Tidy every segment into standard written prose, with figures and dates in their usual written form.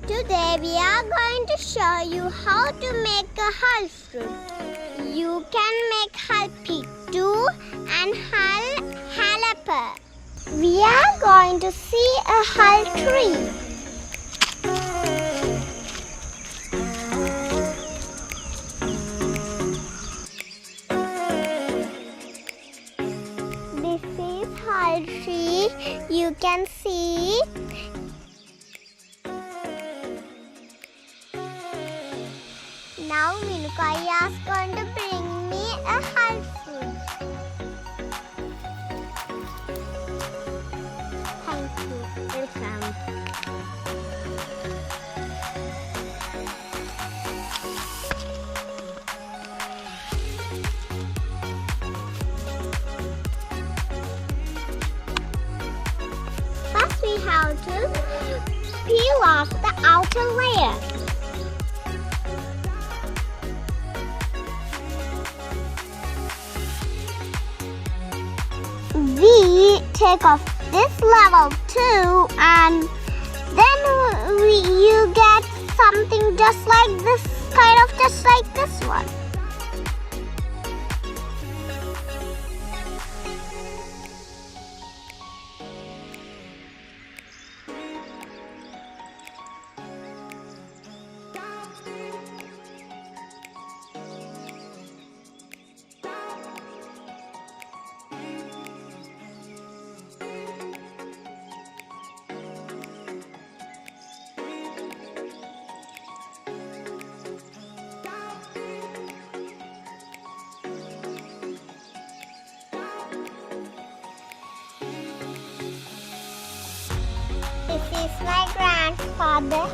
Today we are going to show you how to make a Hal fruit. You can make Hal pig too and Hal Halapa. We are going to see a Hal tree. This is Hal tree. You can see. Now Minukaya is going to bring me a Hal fruit. Thank you. Welcome. First we have to peel off the outer layer. We take off this level too, and then you get something just like this, just like this one. This is my grandfather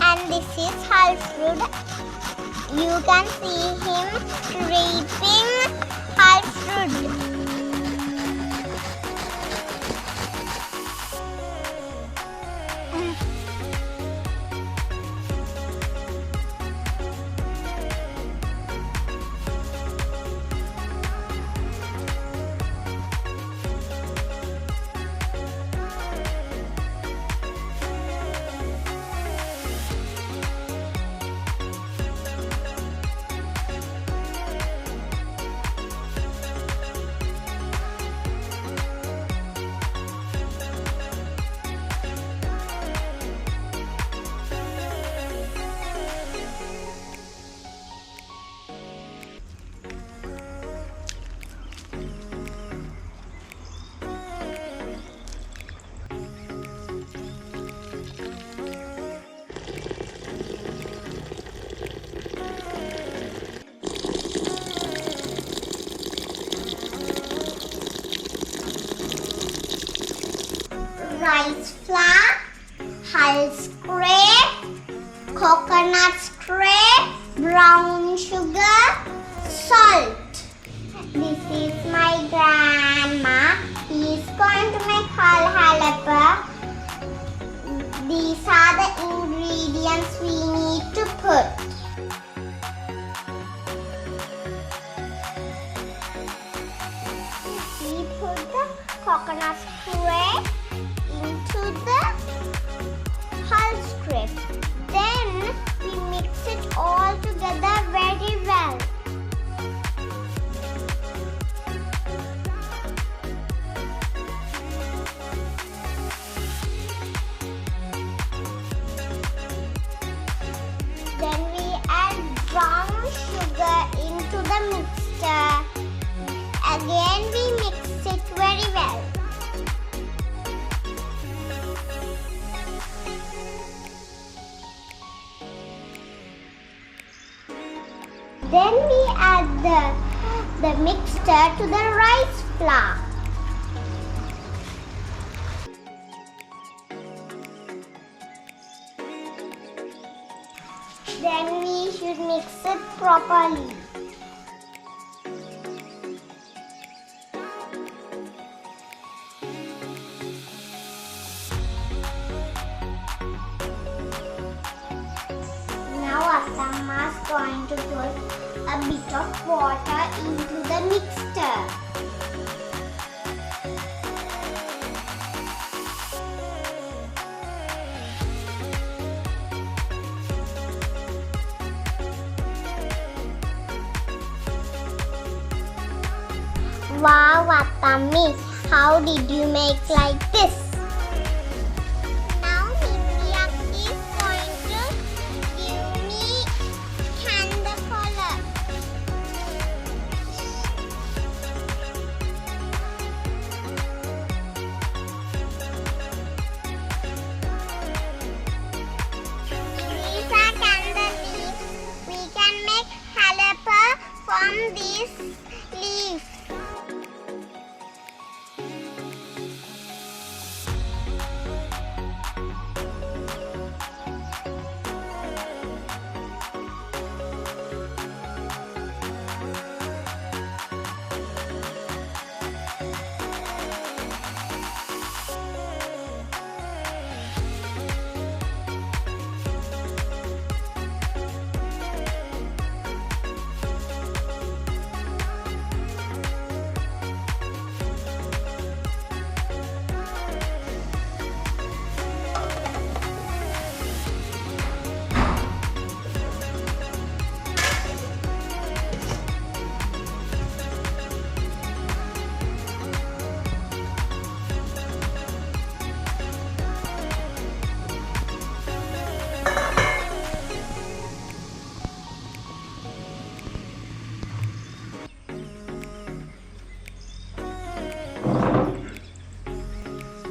and this is Hal fruit. You can see him reaping Hal fruit. Rice flour, Hal scrape, coconut scrape, brown sugar, salt. This is my grandma. He is going to make Hal Halapa. These are the ingredients we need to put. We put the coconut scrape into the Hal scrape. Then we mix it all together very well. Then we add brown sugar into the mixture. Again we mix it very well. Then we add the mixture to the rice flour. Then we should mix it properly. Now Asama is going to put a bit of water into the mixture. Wow, Atami, how did you make like this? Now Nitya is going to give me candle color. These are candle leaves. We can make halapa from these leaves.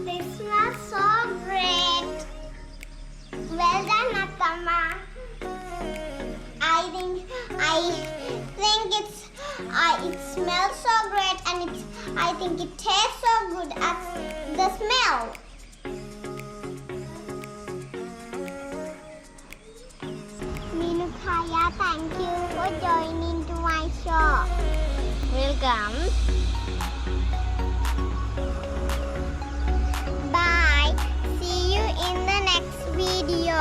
This was so great. Well done, Atama. It smells so great, and I think it tastes so good at the smell. Minukaya, thank you for joining to my show. Welcome. Bye. See you in the next video.